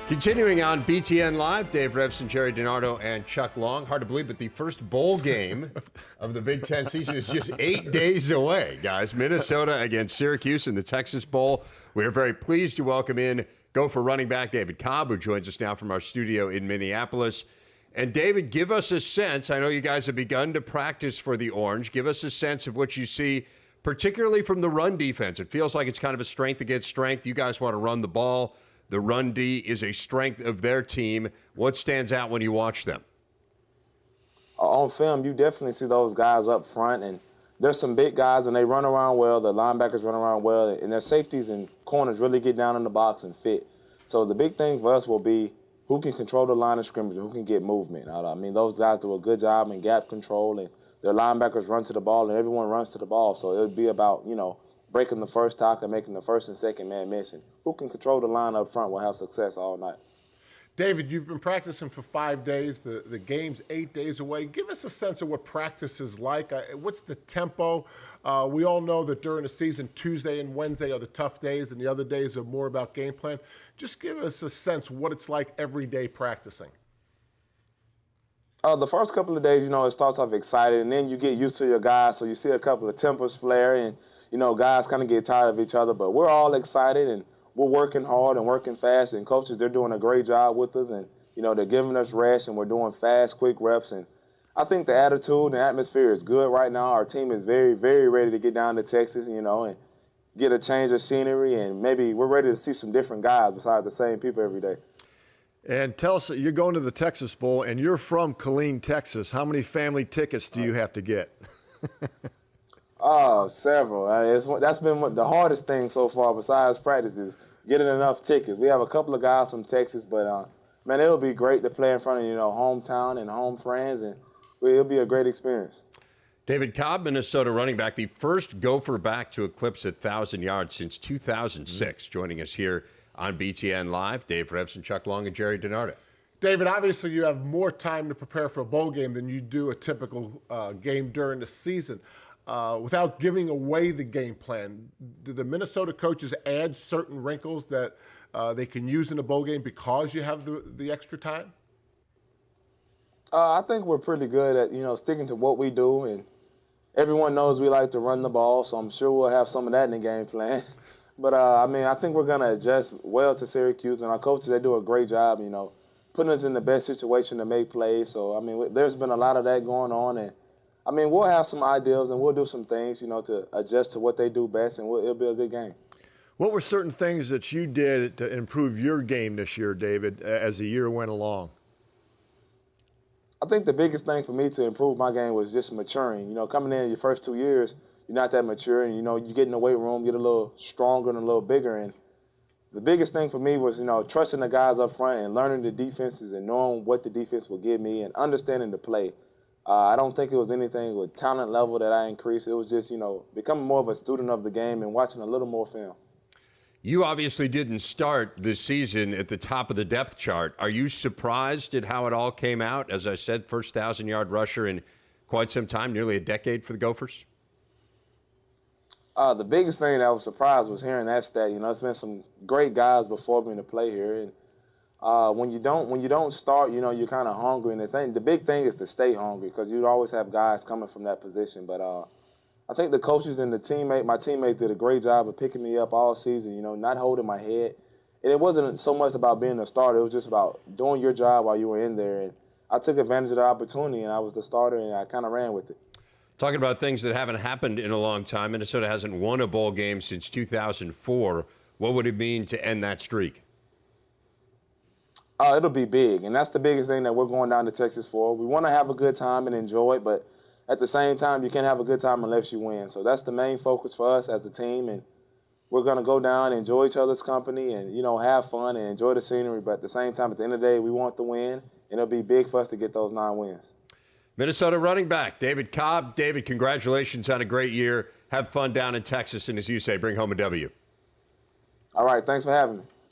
Continuing on BTN Live, Dave Revsine, Gerry, Dinardo, and Chuck Long. Hard to believe, but the first bowl game of the Big Ten season is just 8 days away, guys. Minnesota against Syracuse in the Texas Bowl. We are very pleased to welcome in Gopher running back David Cobb, who joins us now from our studio in Minneapolis. And David, give us a sense. I know you guys have begun to practice for the Orange. Give us a sense of what you see, particularly from the run defense. It feels like it's kind of a strength against strength. You guys want to run the ball. The run D is a strength of their team. What stands out when you watch them? On film, you definitely see those guys up front, and there's some big guys, and they run around well. The linebackers run around well, and their safeties and corners really get down in the box and fit. So the big thing for us will be who can control the line of scrimmage, who can get movement. I mean, those guys do a good job in gap control, and their linebackers run to the ball, and everyone runs to the ball. So it would be about, breaking the first tackle, making the first and second man miss. And who can control the line up front will have success all night. David, you've been practicing for 5 days. The game's 8 days away. Give us a sense of what practice is like. What's the tempo? We all know that during the season, Tuesday and Wednesday are the tough days, and the other days are more about game plan. Just give us a sense what it's like every day practicing. The first couple of days, it starts off excited, and then you get used to your guys, so you see a couple of tempers flare, and guys kind of get tired of each other, but we're all excited, and we're working hard and working fast, and coaches, they're doing a great job with us, and, they're giving us rest, and we're doing fast, quick reps, and I think the attitude and atmosphere is good right now. Our team is very, very ready to get down to Texas, and get a change of scenery, and maybe we're ready to see some different guys besides the same people every day. And tell us, you're going to the Texas Bowl, and you're from Killeen, Texas. How many family tickets do you have to get? Oh, several. That's been the hardest thing so far besides practice is getting enough tickets. We have a couple of guys from Texas, but, man, it'll be great to play in front of, hometown and home friends, and it'll be a great experience. David Cobb, Minnesota running back, the first Gopher back to eclipse 1,000 yards since 2006, joining us here on BTN Live. Dave Revsine, Chuck Long, and Gerry Dinardo. David, obviously you have more time to prepare for a bowl game than you do a typical game during the season. Without giving away the game plan, do the Minnesota coaches add certain wrinkles that they can use in a bowl game because you have the extra time? I think we're pretty good at, sticking to what we do, and everyone knows we like to run the ball, so I'm sure we'll have some of that in the game plan. But, I think we're going to adjust well to Syracuse, and our coaches, they do a great job, putting us in the best situation to make plays. So, there's been a lot of that going on, and we'll have some ideas and we'll do some things, to adjust to what they do best, and it'll be a good game. What were certain things that you did to improve your game this year, David, as the year went along? I think the biggest thing for me to improve my game was just maturing. Coming in your first 2 years, you're not that mature, and, you get in the weight room, get a little stronger and a little bigger. And the biggest thing for me was, trusting the guys up front and learning the defenses and knowing what the defense will give me and understanding the play. I don't think it was anything with talent level that I increased. It was just, becoming more of a student of the game and watching a little more film. You obviously didn't start this season at the top of the depth chart. Are you surprised at how it all came out? As I said, first 1,000-yard rusher in quite some time, nearly a decade for the Gophers. The biggest thing that I was surprised was hearing that stat. It's been some great guys before me to play here, and when you don't start, you're kind of hungry. And the big thing is to stay hungry because you always have guys coming from that position. But I think the coaches and my teammates did a great job of picking me up all season. Not holding my head. And it wasn't so much about being a starter. It was just about doing your job while you were in there. And I took advantage of the opportunity, and I was the starter, and I kind of ran with it. Talking about things that haven't happened in a long time, Minnesota hasn't won a bowl game since 2004. What would it mean to end that streak? It'll be big, and that's the biggest thing that we're going down to Texas for. We want to have a good time and enjoy it, but at the same time, you can't have a good time unless you win. So that's the main focus for us as a team, and we're going to go down, enjoy each other's company, and, have fun and enjoy the scenery. But at the same time, at the end of the day, we want the win, and it'll be big for us to get those 9 wins. Minnesota running back David Cobb. David, congratulations on a great year. Have fun down in Texas, and as you say, bring home a W. All right, thanks for having me.